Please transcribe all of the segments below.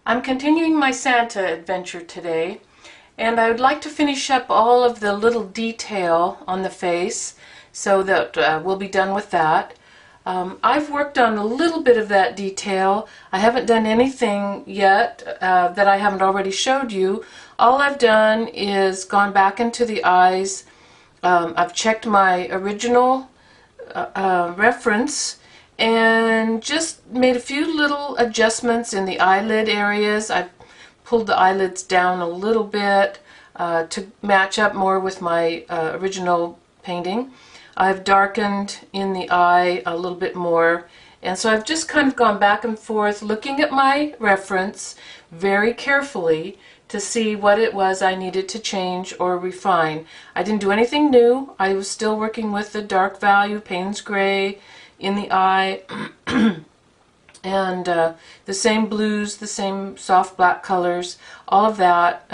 I'm continuing my Santa adventure today, and I would like to finish up all of the little detail on the face so that we'll be done with that. I've worked on a little bit of that detail. I haven't done anything yet that I haven't already showed you. All I've done is gone back into the eyes. I've checked my original reference and just made a few little adjustments in the eyelid areas. I pulled the eyelids down a little bit to match up more with my original painting. I've darkened in the eye a little bit more, and so I've just kind of gone back and forth looking at my reference very carefully to see what it was I needed to change or refine. I didn't do anything new. I was still working with the dark value, Payne's Gray, in the eye, and the same blues, the same soft black colors, all of that,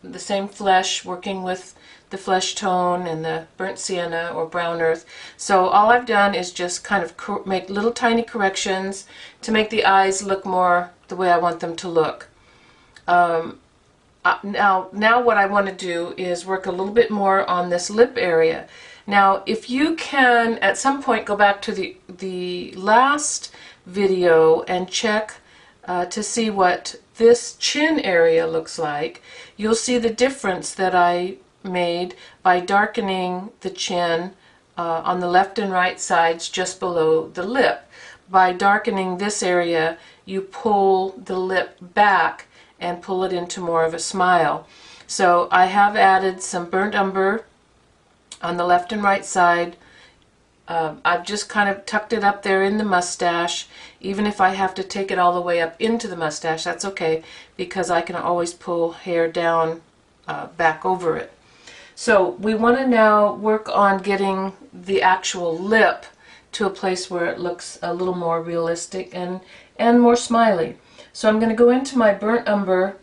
the same flesh, working with the flesh tone and the burnt sienna or brown earth. So all I've done is just kind of make little tiny corrections to make the eyes look more the way I want them to look. Now what I want to do is work a little bit more on this lip area. Now, if you can at some point go back to the last video and check to see what this chin area looks like, you'll see the difference that I made by darkening the chin on the left and right sides just below the lip. By darkening this area, you pull the lip back and pull it into more of a smile. So I have added some burnt umber on the left and right side. I've just kind of tucked it up there in the mustache. Even if I have to take it all the way up into the mustache, that's okay, because I can always pull hair down back over it. So we want to now work on getting the actual lip to a place where it looks a little more realistic and more smiley. So I'm going to go into my burnt umber,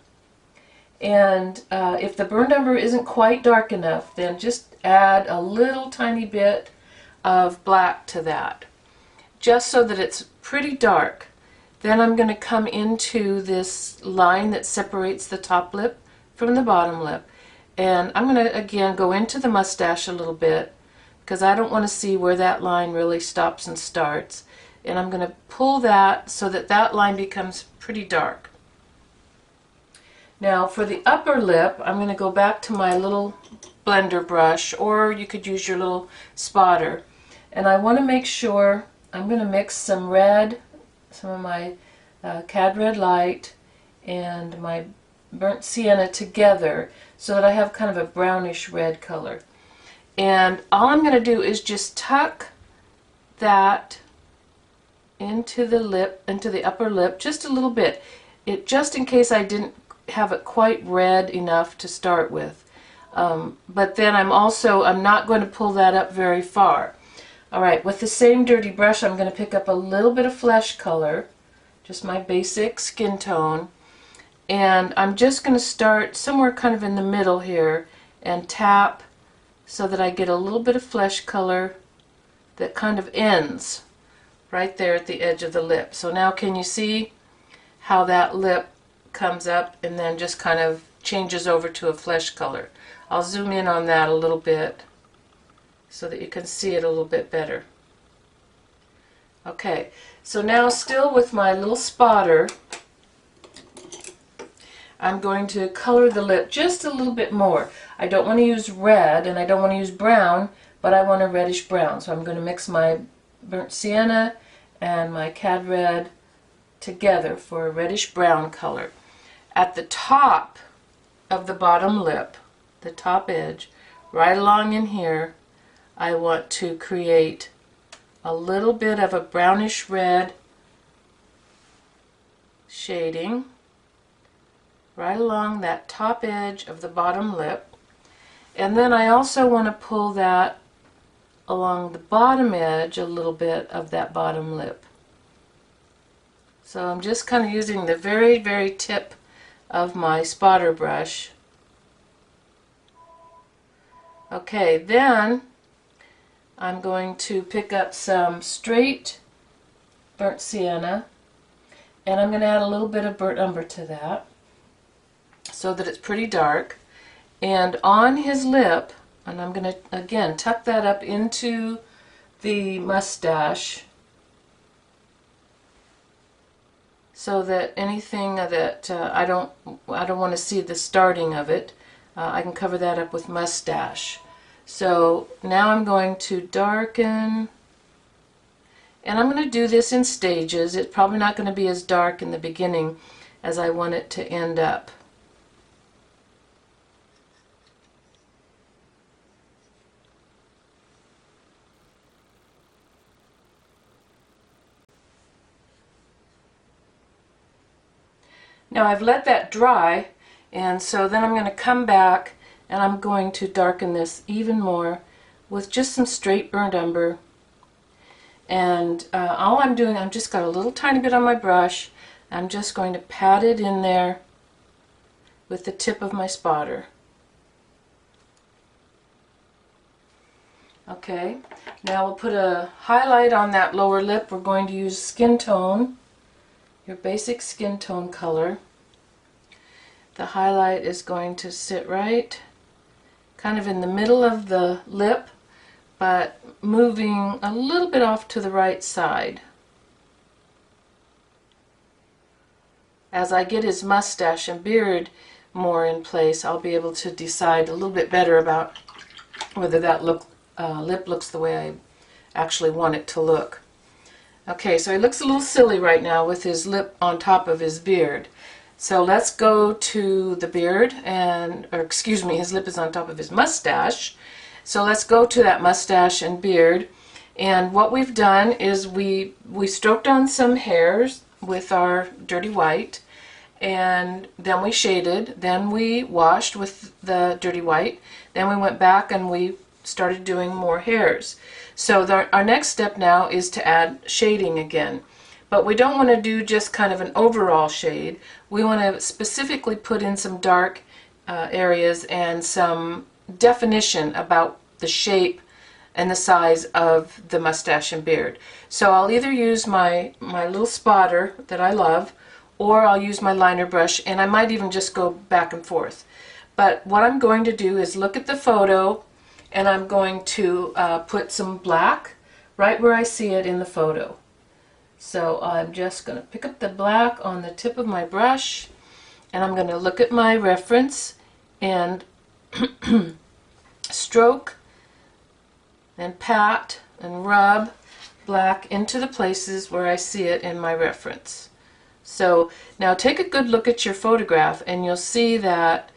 and if the burnt umber isn't quite dark enough, then just add a little tiny bit of black to that, just so that it's pretty dark. Then I'm going to come into this line that separates the top lip from the bottom lip, and I'm going to again go into the mustache a little bit because I don't want to see where that line really stops and starts, and I'm going to pull that so that that line becomes pretty dark. Now for the upper lip, I'm going to go back to my little blender brush, or you could use your little spotter, and I want to make sure I'm going to mix some red, some of my Cad Red Light and my burnt sienna together so that I have kind of a brownish red color. And all I'm going to do is just tuck that into the lip, into the upper lip, just a little bit, just in case I didn't have it quite red enough to start with. But then I'm not going to pull that up very far. Alright, with the same dirty brush, I'm going to pick up a little bit of flesh color, just my basic skin tone, and I'm just going to start somewhere kind of in the middle here and tap so that I get a little bit of flesh color that kind of ends right there at the edge of the lip. So now can you see how that lip comes up and then just kind of changes over to a flesh color? I'll zoom in on that a little bit so that you can see it a little bit better. Okay, so now still with my little spotter, I'm going to color the lip just a little bit more. I don't want to use red and I don't want to use brown, but I want a reddish brown. So I'm going to mix my burnt sienna and my Cad Red together for a reddish brown color. At the top of the bottom lip, the top edge, right along in here, I want to create a little bit of a brownish red shading right along that top edge of the bottom lip. And then I also want to pull that along the bottom edge a little bit of that bottom lip. So I'm just kind of using the very, very tip of my spotter brush. Okay, then I'm going to pick up some straight burnt sienna And I'm going to add a little bit of burnt umber to that so that it's pretty dark. And on his lip, and I'm going to again tuck that up into the mustache so that anything that I don't want to see the starting of it, I can cover that up with mustache. So now I'm going to darken, and I'm going to do this in stages. It's probably not going to be as dark in the beginning as I want it to end up. Now I've let that dry, and so then I'm going to come back and I'm going to darken this even more with just some straight burnt umber. And all I'm doing, I've just got a little tiny bit on my brush. I'm just going to pat it in there with the tip of my spotter. Okay, now we'll put a highlight on that lower lip. We're going to use skin tone, your basic skin tone color. The highlight is going to sit right kind of in the middle of the lip, but moving a little bit off to the right side. As I get his mustache and beard more in place, I'll be able to decide a little bit better about whether that lip looks the way I actually want it to look. Okay, so he looks a little silly right now with his lip on top of his beard. So let's go to the beard, or excuse me, his lip is on top of his mustache. So let's go to that mustache and beard. And what we've done is we stroked on some hairs with our dirty white, and then we shaded, then we washed with the dirty white, then we went back and we started doing more hairs. So our next step now is to add shading again. But we don't want to do just kind of an overall shade. We want to specifically put in some dark areas and some definition about the shape and the size of the mustache and beard. So I'll either use my little spotter that I love, or I'll use my liner brush, and I might even just go back and forth. But what I'm going to do is look at the photo, and I'm going to put some black right where I see it in the photo. So I'm just going to pick up the black on the tip of my brush, and I'm going to look at my reference and stroke and pat and rub black into the places where I see it in my reference. So now take a good look at your photograph, and you'll see that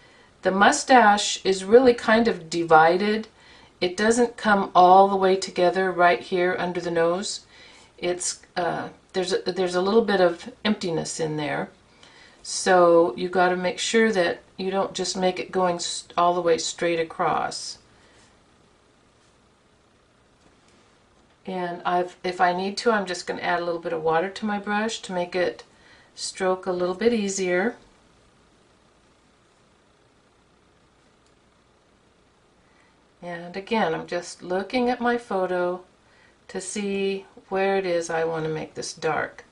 the mustache is really kind of divided. It doesn't come all the way together right here under the nose. It's there's a little bit of emptiness in there, so you got to make sure that you don't just make it going all the way straight across. And if I need to, I'm just going to add a little bit of water to my brush to make it stroke a little bit easier. And again, I'm just looking at my photo to see where it is I want to make this dark.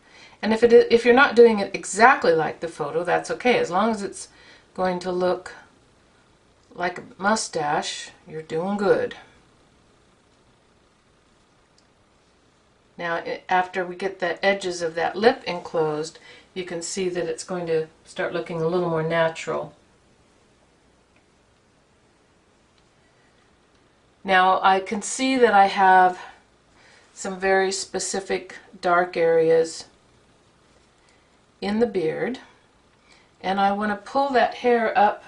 And if you're not doing it exactly like the photo, that's okay. As long as it's going to look like a mustache, you're doing good. Now, after we get the edges of that lip enclosed, you can see that it's going to start looking a little more natural. Now, I can see that I have some very specific dark areas in the beard, and I want to pull that hair up,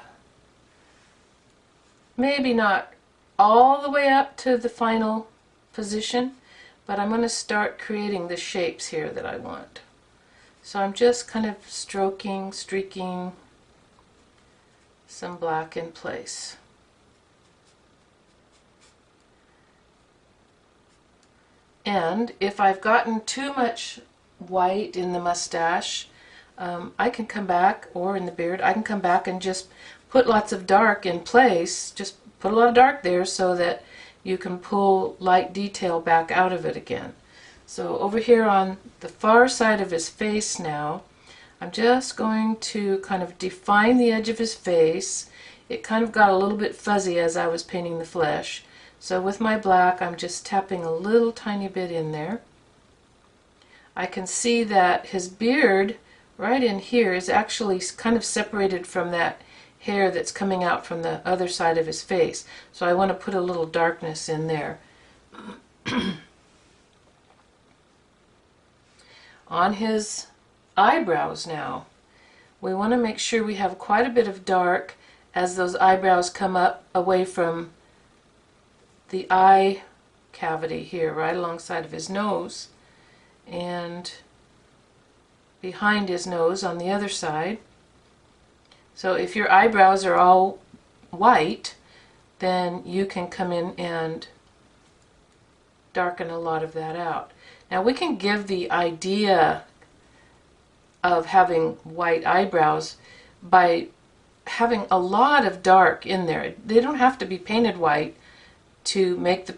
maybe not all the way up to the final position, but I'm going to start creating the shapes here that I want. So I'm just kind of stroking, streaking some black in place. And if I've gotten too much white in the mustache, I can come back, or in the beard, I can come back and just put lots of dark in place, just put a lot of dark there so that you can pull light detail back out of it again. So over here on the far side of his face now, I'm just going to kind of define the edge of his face. It kind of got a little bit fuzzy as I was painting the flesh. So with my black, I'm just tapping a little tiny bit in there. I can see that his beard right in here is actually kind of separated from that hair that's coming out from the other side of his face. So I want to put a little darkness in there. On his eyebrows now, we want to make sure we have quite a bit of dark as those eyebrows come up away from the eye cavity here, right alongside of his nose and behind his nose on the other side. So if your eyebrows are all white, then you can come in and darken a lot of that out. Now we can give the idea of having white eyebrows by having a lot of dark in there. They don't have to be painted white to make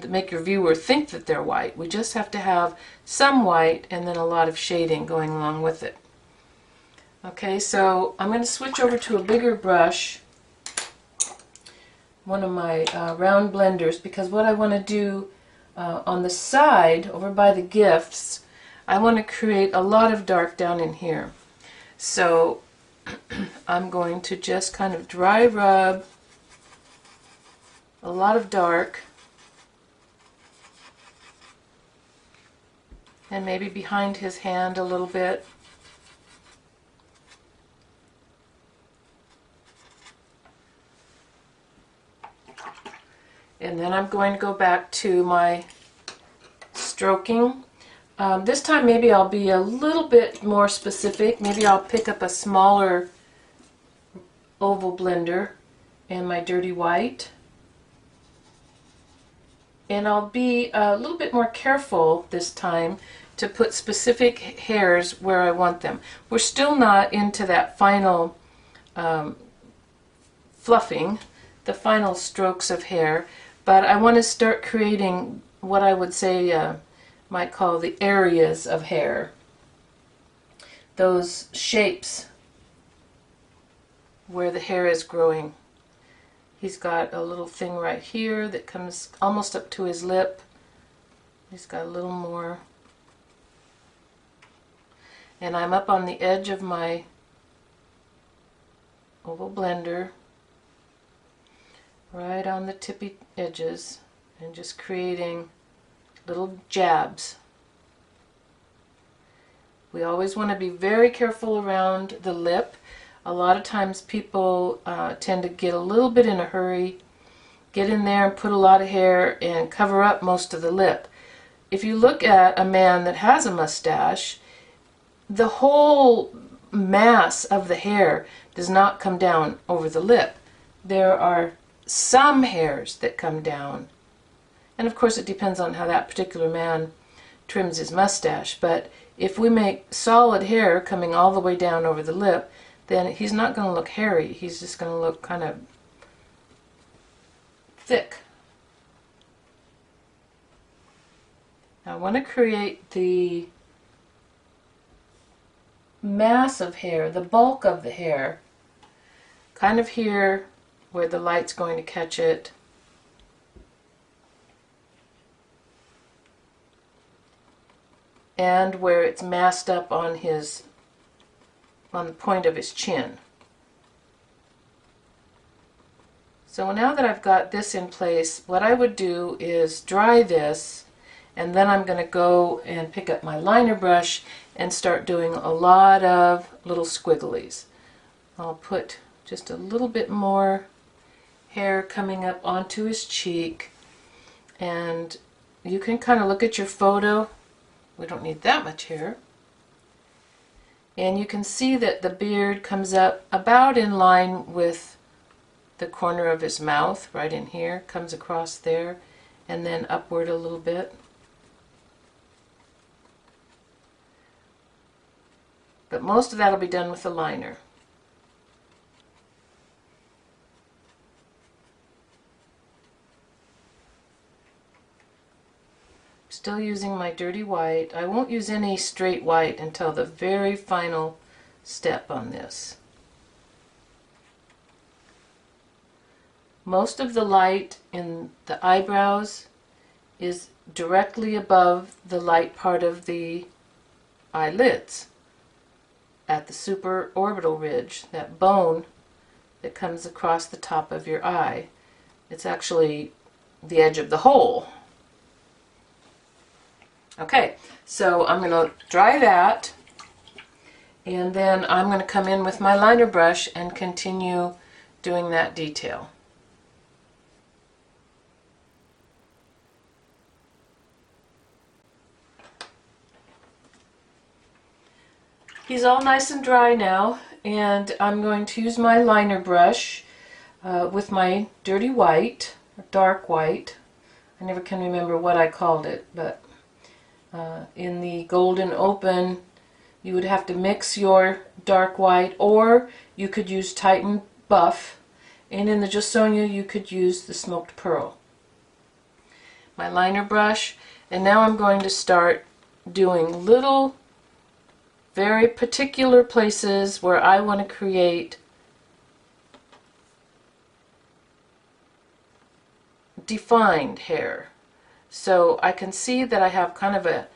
make your viewer think that they're white. We just have to have some white and then a lot of shading going along with it. Okay, so I'm going to switch over to a bigger brush, one of my round blenders, because what I want to do on the side over by the gifts, I want to create a lot of dark down in here. So I'm going to just kind of dry rub a lot of dark, and maybe behind his hand a little bit. And then I'm going to go back to my stroking. This time maybe I'll be a little bit more specific. Maybe I'll pick up a smaller oval blender and my dirty white. And I'll be a little bit more careful this time to put specific hairs where I want them. We're still not into that final fluffing, the final strokes of hair, but I want to start creating what I would say might call the areas of hair. Those shapes where the hair is growing. He's got a little thing right here that comes almost up to his lip. He's got a little more. And I'm up on the edge of my oval blender, right on the tippy edges, and just creating little jabs. We always want to be very careful around the lip. A lot of times people tend to get a little bit in a hurry, get in there and put a lot of hair and cover up most of the lip. If you look at a man that has a mustache, the whole mass of the hair does not come down over the lip. There are some hairs that come down. And of course it depends on how that particular man trims his mustache. But if we make solid hair coming all the way down over the lip, then he's not going to look hairy. He's just going to look kind of thick. Now I want to create the mass of hair, the bulk of the hair, kind of here where the light's going to catch it. And where it's massed up on the point of his chin. So now that I've got this in place, what I would do is dry this, and then I'm going to go and pick up my liner brush and start doing a lot of little squigglies. I'll put just a little bit more hair coming up onto his cheek, and you can kind of look at your photo. We don't need that much hair. And you can see that the beard comes up about in line with the corner of his mouth, right in here, comes across there, and then upward a little bit. But most of that will be done with the liner. Still using my dirty white. I won't use any straight white until the very final step on this. Most of the light in the eyebrows is directly above the light part of the eyelids at the supraorbital ridge, that bone that comes across the top of your eye. It's actually the edge of the hole. Okay, so I'm going to dry that, and then I'm going to come in with my liner brush and continue doing that detail. He's all nice and dry now, and I'm going to use my liner brush with my dirty white, or dark white. I never can remember what I called it, but in the Golden Open you would have to mix your dark white, or you could use Titan Buff, and in the Josonia you could use the Smoked Pearl. My liner brush, and now I'm going to start doing little, very particular places where I want to create defined hair. So I can see that I have kind of a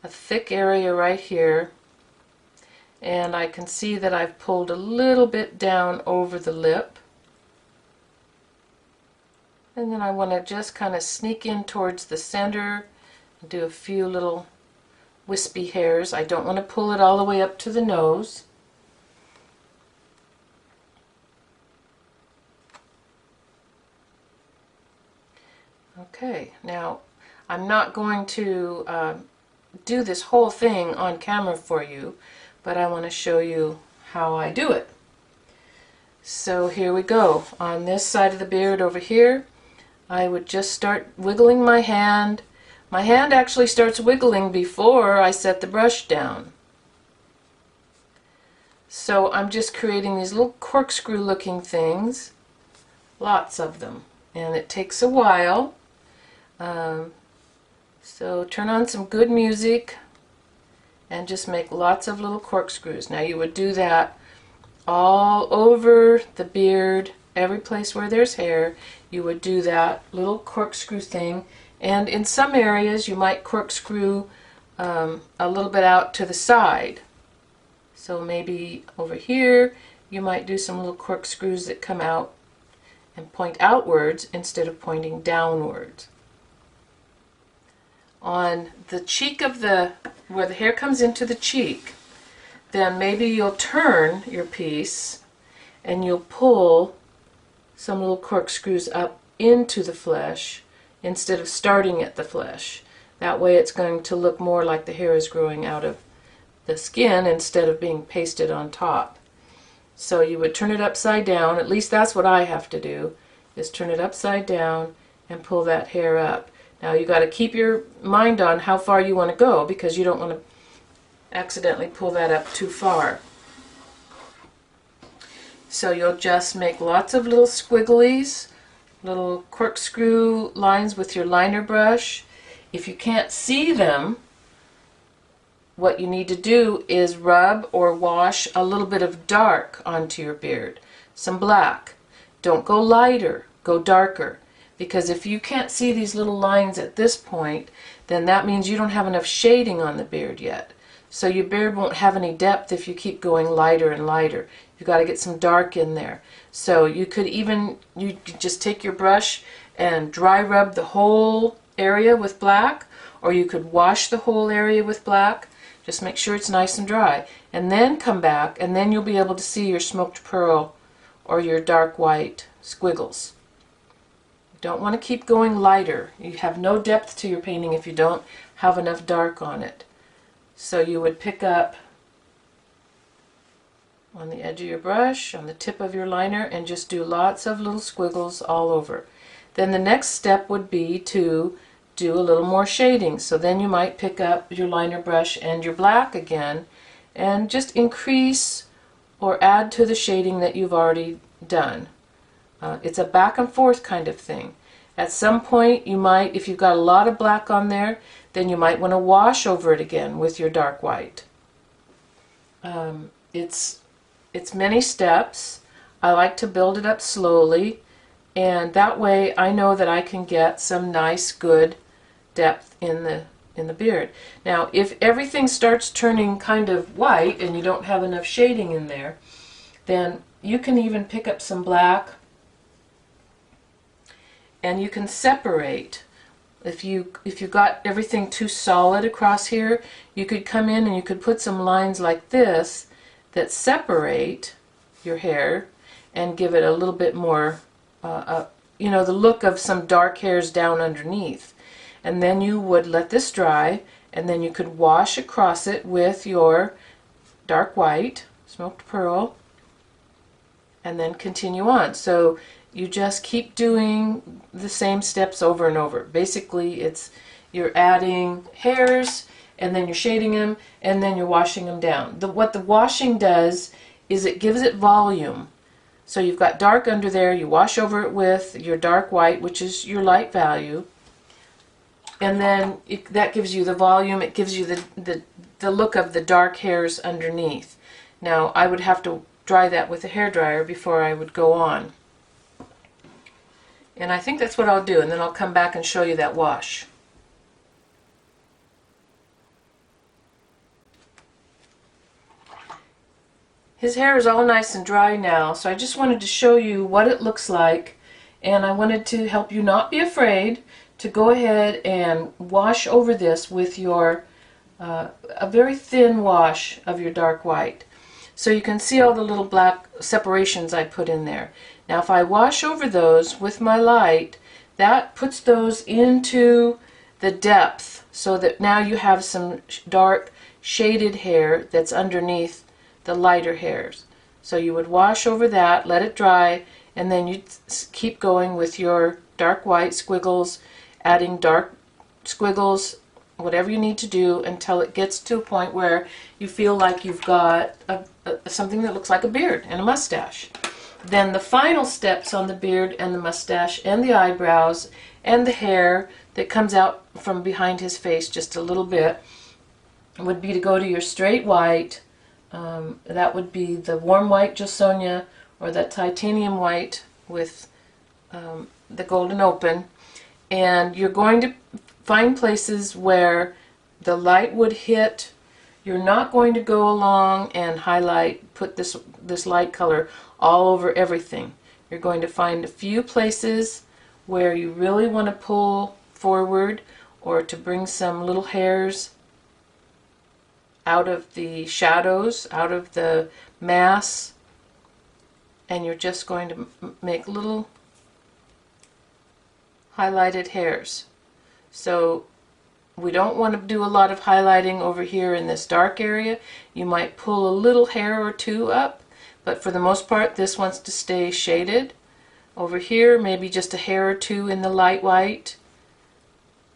thick area right here, and I can see that I've pulled a little bit down over the lip, and then I want to just kind of sneak in towards the center and do a few little wispy hairs. I don't want to pull it all the way up to the nose. Okay, now I'm not going to do this whole thing on camera for you, but I want to show you how I do it. So here we go. On this side of the beard over here, I would just start wiggling my hand. My hand actually starts wiggling before I set the brush down. So I'm just creating these little corkscrew looking things, lots of them, and it takes a while. So turn on some good music and just make lots of little corkscrews. Now you would do that all over the beard, every place where there's hair. You would do that little corkscrew thing. And in some areas you might corkscrew a little bit out to the side. So maybe over here you might do some little corkscrews that come out and point outwards instead of pointing downwards. On the cheek of where the hair comes into the cheek, then maybe you'll turn your piece and you'll pull some little corkscrews up into the flesh instead of starting at the flesh. That way it's going to look more like the hair is growing out of the skin instead of being pasted on top. So you would turn it upside down, at least that's what I have to do, is turn it upside down and pull that hair up. Now you got to keep your mind on how far you want to go, because you don't want to accidentally pull that up too far. So you'll just make lots of little squigglies, little corkscrew lines with your liner brush. If you can't see them, what you need to do is rub or wash a little bit of dark onto your beard, some black. Don't go lighter, go darker, because if you can't see these little lines at this point, then that means you don't have enough shading on the beard yet. So your beard won't have any depth if you keep going lighter and lighter. You've got to get some dark in there. So you could just take your brush and dry rub the whole area with black, or you could wash the whole area with black. Just make sure it's nice and dry, and then come back, and then you'll be able to see your smoked pearl or your dark white squiggles. You don't want to keep going lighter. You have no depth to your painting if you don't have enough dark on it. So you would pick up on the edge of your brush, on the tip of your liner, and just do lots of little squiggles all over. Then the next step would be to do a little more shading. So then you might pick up your liner brush and your black again and just increase or add to the shading that you've already done. It's a back and forth kind of thing. At some point you might, if you've got a lot of black on there, then you might want to wash over it again with your dark white. It's it's many steps. I like to build it up slowly, and that way I know that I can get some nice good depth in the beard. Now if everything starts turning kind of white and you don't have enough shading in there, then you can even pick up some black and you can separate. If you got everything too solid across here, you could come in and you could put some lines like this that separate your hair and give it a little bit more, you know, the look of some dark hairs down underneath. And then you would let this dry, and then you could wash across it with your dark white, smoked pearl, and then continue on. So you just keep doing the same steps over and over. Basically, you're adding hairs, and then you're shading them, and then you're washing them down. What the washing does is it gives it volume. So you've got dark under there, you wash over it with your dark white, which is your light value, and then that gives you the volume, it gives you the look of the dark hairs underneath. Now I would have to dry that with a hairdryer before I would go on. And I think that's what I'll do, and then I'll come back and show you that wash. His hair is all nice and dry now, so I just wanted to show you what it looks like, and I wanted to help you not be afraid to go ahead and wash over this with your a very thin wash of your dark white. So you can see all the little black separations I put in there. Now if I wash over those with my light, that puts those into the depth so that now you have some dark shaded hair that's underneath the lighter hairs. So you would wash over that, let it dry, and then you keep going with your dark white squiggles, adding dark squiggles, whatever you need to do until it gets to a point where you feel like you've got something that looks like a beard and a mustache. Then the final steps on the beard and the mustache and the eyebrows and the hair that comes out from behind his face just a little bit would be to go to your straight white. That would be the warm white Josonia or that titanium white with the golden open, and you're going to find places where the light would hit. You're not going to go along and highlight, put this light color all over everything. You're going to find a few places where you really want to pull forward or to bring some little hairs out of the shadows, out of the mass, and you're just going to make little highlighted hairs. So we don't want to do a lot of highlighting over here in this dark area. You might pull a little hair or two up, but for the most part this wants to stay shaded. Over here maybe just a hair or two in the light white,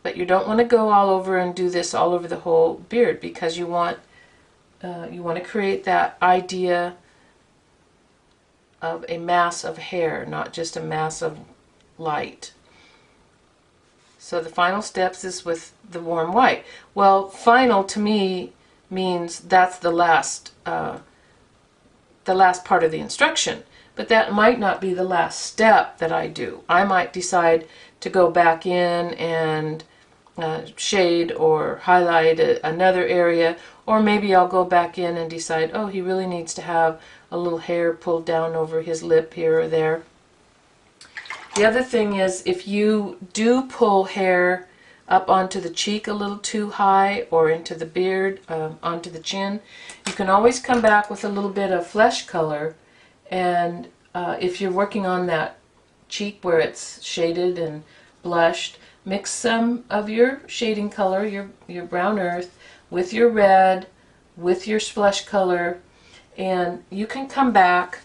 but you don't want to go all over and do this all over the whole beard, because you want to create that idea of a mass of hair, not just a mass of light. So the final steps is with the warm white. Well, final to me means that's the last part of the instruction, but that might not be the last step that I do. I might decide to go back in and shade or highlight another area, or maybe I'll go back in and decide, oh, he really needs to have a little hair pulled down over his lip here or there. The other thing is, if you do pull hair up onto the cheek a little too high or into the beard, onto the chin, you can always come back with a little bit of flesh color, and if you're working on that cheek where it's shaded and blushed, mix some of your shading color, your brown earth, with your red, with your flesh color, and you can come back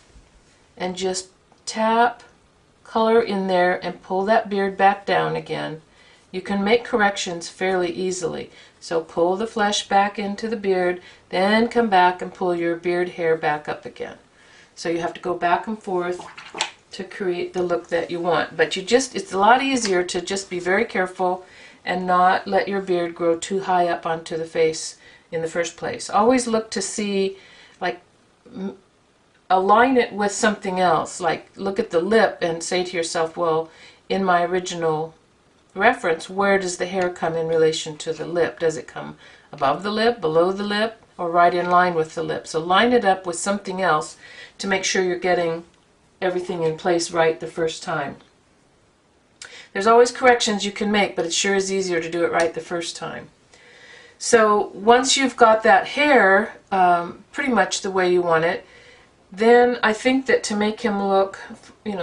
and just tap color in there and pull that beard back down again. You can make corrections fairly easily. So pull the flesh back into the beard, then come back and pull your beard hair back up again. So you have to go back and forth to create the look that you want. But it's a lot easier to just be very careful and not let your beard grow too high up onto the face in the first place. Always look to see like align it with something else. Like look at the lip and say to yourself, well, in my original reference, where does the hair come in relation to the lip? Does it come above the lip, below the lip, or right in line with the lip? So line it up with something else to make sure you're getting everything in place right the first time. There's always corrections you can make, but it sure is easier to do it right the first time. So once you've got that hair pretty much the way you want it, then I think that to make him look,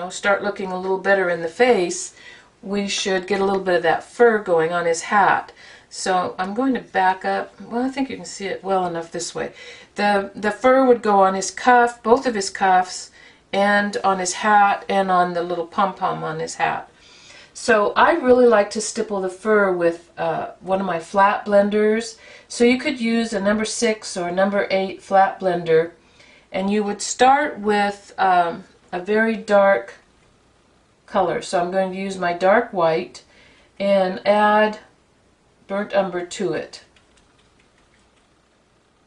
start looking a little better in the face, we should get a little bit of that fur going on his hat. So I'm going to back up. Well, I think you can see it well enough this way. The fur would go on his cuff, both of his cuffs, and on his hat, and on the little pom-pom on his hat. So I really like to stipple the fur with one of my flat blenders. So you could use a number 6 or a number 8 flat blender, and you would start with a very dark color. So I'm going to use my dark white and add burnt umber to it.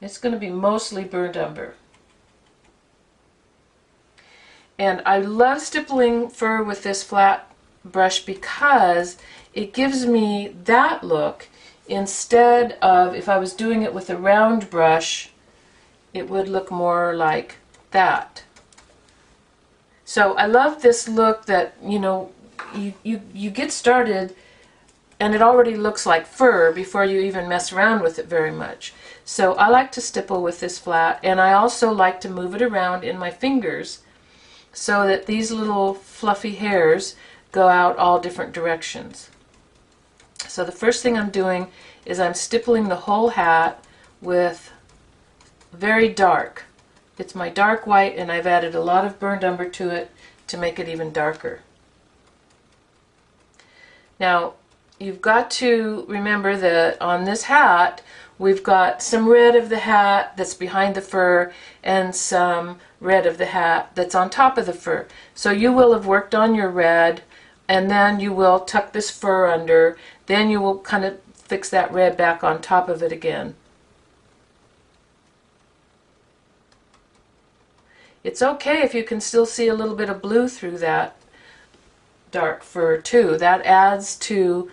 It's going to be mostly burnt umber. And I love stippling fur with this flat brush because it gives me that look instead of, if I was doing it with a round brush, it would look more like that. So I love this look that, you get started and it already looks like fur before you even mess around with it very much. So I like to stipple with this flat, and I also like to move it around in my fingers so that these little fluffy hairs go out all different directions. So the first thing I'm doing is I'm stippling the whole hat with very dark. It's my dark white, and I've added a lot of burnt umber to it to make it even darker. Now you've got to remember that on this hat we've got some red of the hat that's behind the fur and some red of the hat that's on top of the fur. So you will have worked on your red, and then you will tuck this fur under, then you will kind of fix that red back on top of it again. It's okay if you can still see a little bit of blue through that dark fur too. That adds to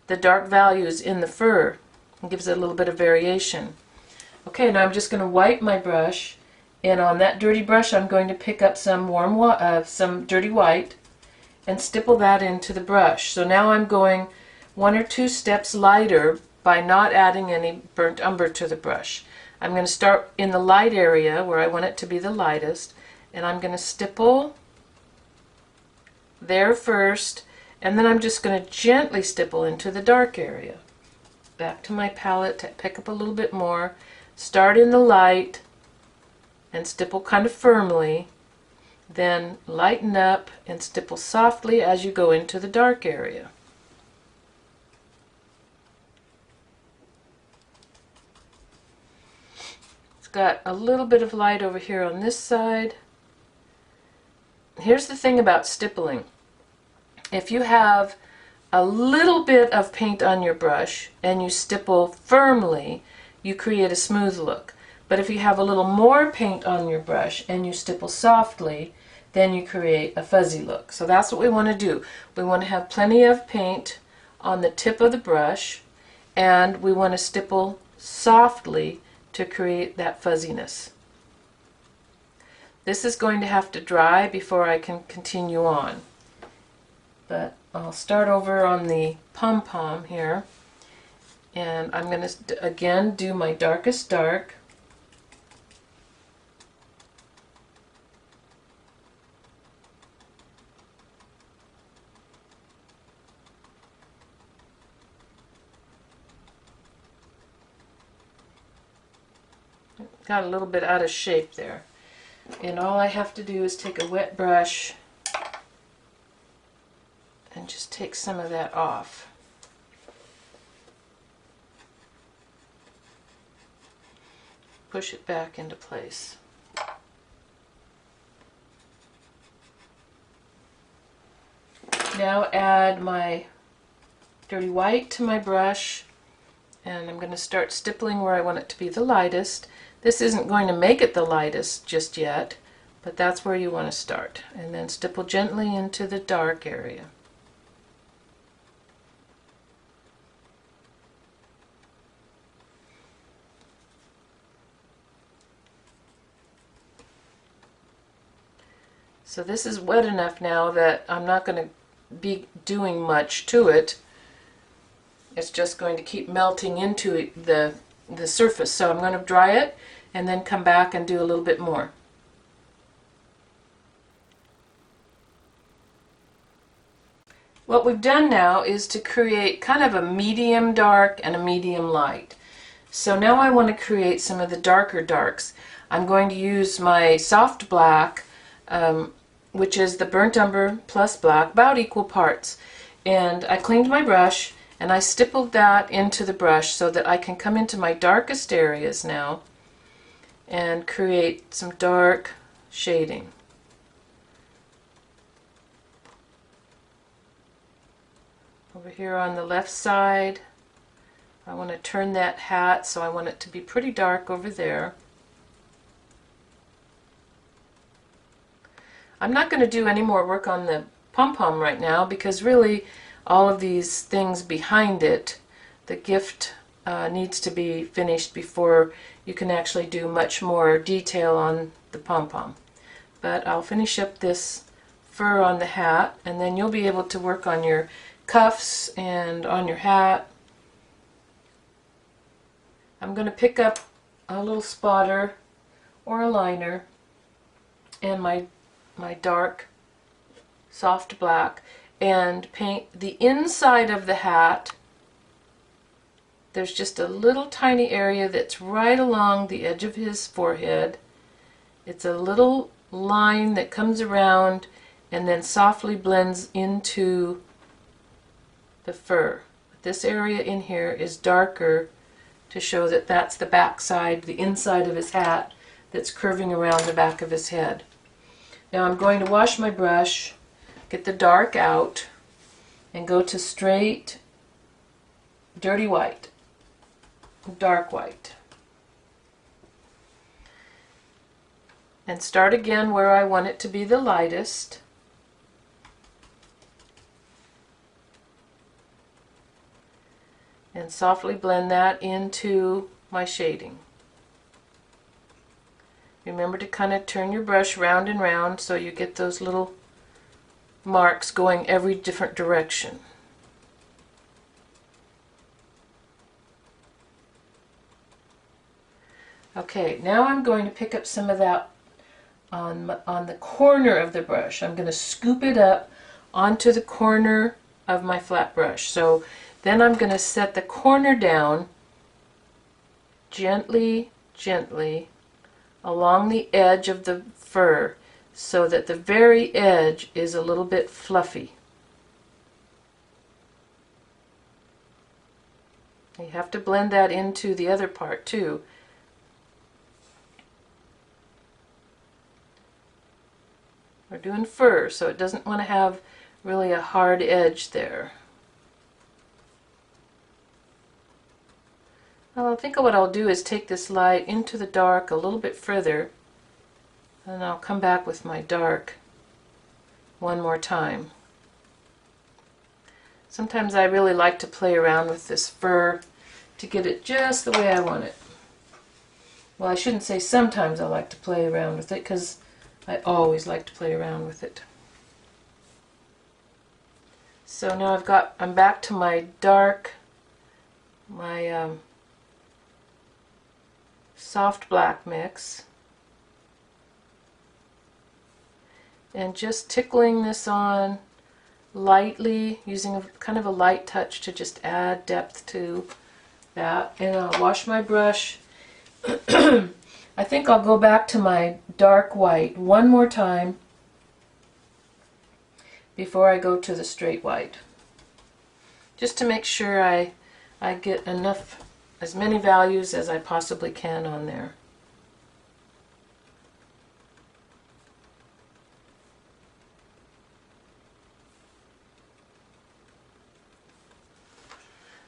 the dark values in the fur and gives it a little bit of variation. Okay, now I'm just going to wipe my brush, and on that dirty brush I'm going to pick up some some dirty white and stipple that into the brush. So now I'm going 1 or 2 steps lighter by not adding any burnt umber to the brush. I'm going to start in the light area where I want it to be the lightest, and I'm going to stipple there first, and then I'm just going to gently stipple into the dark area. Back to my palette to pick up a little bit more. Start in the light and stipple kind of firmly, then lighten up and stipple softly as you go into the dark area. It's got a little bit of light over here on this side. Here's the thing about stippling. If you have a little bit of paint on your brush and you stipple firmly, you create a smooth look. But if you have a little more paint on your brush and you stipple softly, then you create a fuzzy look. So that's what we want to do. We want to have plenty of paint on the tip of the brush, and we want to stipple softly to create that fuzziness. This is going to have to dry before I can continue on. But I'll start over on the pom-pom here, and I'm going to again do my darkest dark. Got a little bit out of shape there. And all I have to do is take a wet brush and just take some of that off. Push it back into place. Now add my dirty white to my brush, and I'm going to start stippling where I want it to be the lightest. This isn't going to make it the lightest just yet, but that's where you want to start. And then stipple gently into the dark area. So this is wet enough now that I'm not going to be doing much to it. It's just going to keep melting into the surface. So I'm going to dry it and then come back and do a little bit more. What we've done now is to create kind of a medium dark and a medium light. So now I want to create some of the darker darks. I'm going to use my soft black, which is the burnt umber plus black, about equal parts. And I cleaned my brush and I stippled that into the brush so that I can come into my darkest areas now and create some dark shading. Over here on the left side, I want to turn that hat, so I want it to be pretty dark over there. I'm not going to do any more work on the pom-pom right now because really all of these things behind it, the gift needs to be finished before you can actually do much more detail on the pom-pom. But I'll finish up this fur on the hat and then you'll be able to work on your cuffs and on your hat. I'm going to pick up a little spotter or a liner and my dark soft black and paint the inside of the hat. There's just a little tiny area that's right along the edge of his forehead. It's a little line that comes around and then softly blends into the fur. This area in here is darker to show that that's the back side, the inside of his hat that's curving around the back of his head. Now I'm going to wash my brush, get the dark out, and go to straight dirty white, dark white. And start again where I want it to be the lightest. And softly blend that into my shading. Remember to kind of turn your brush round and round so you get those little marks going every different direction. Okay, now I'm going to pick up some of that on the corner of the brush. I'm going to scoop it up onto the corner of my flat brush. So then I'm going to set the corner down gently, gently along the edge of the fur so that the very edge is a little bit fluffy. You have to blend that into the other part too. We're doing fur, so it doesn't want to have really a hard edge there. Well, I think what I'll do is take this light into the dark a little bit further, and I'll come back with my dark one more time. Sometimes I really like to play around with this fur to get it just the way I want it. Well, I shouldn't say sometimes I like to play around with it, because I always like to play around with it. So now I'm back to my dark, my soft black mix, and just tickling this on lightly, using kind of a light touch to just add depth to that. And I'll wash my brush. I think I'll go back to my dark white one more time before I go to the straight white, just to make sure I get enough, as many values as I possibly can on there.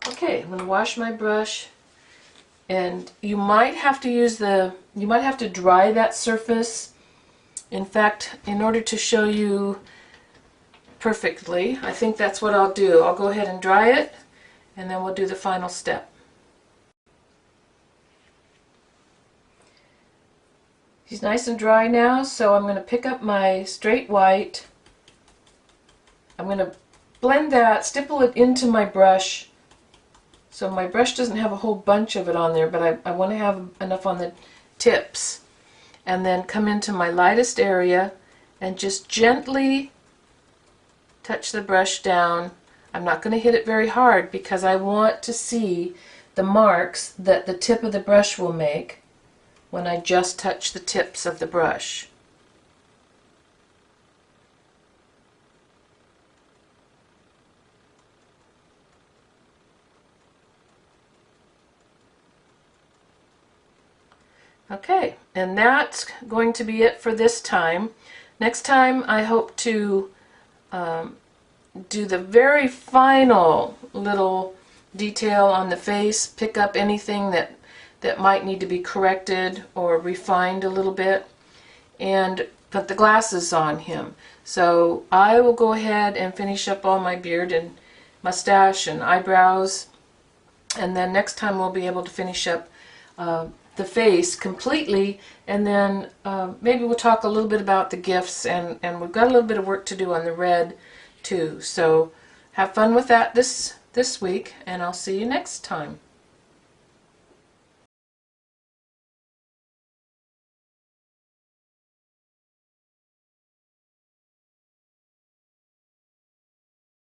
Okay, I'm going to wash my brush And you might have to dry that surface. In fact, in order to show you perfectly, I think that's what I'll do. I'll go ahead and dry it, and then we'll do the final step. She's nice and dry now, so I'm going to pick up my straight white. I'm going to blend that, stipple it into my brush, so my brush doesn't have a whole bunch of it on there, but I want to have enough on the tips. And then come into my lightest area and just gently touch the brush down. I'm not going to hit it very hard because I want to see the marks that the tip of the brush will make when I just touch the tips of the brush. Okay, and that's going to be it for this time. Next time I hope to do the very final little detail on the face, pick up anything that might need to be corrected or refined a little bit, and put the glasses on him. So I will go ahead and finish up all my beard and mustache and eyebrows, and then next time we'll be able to finish up the face completely, and then maybe we'll talk a little bit about the gifts, and we've got a little bit of work to do on the red too. So have fun with that this week, and I'll see you next time.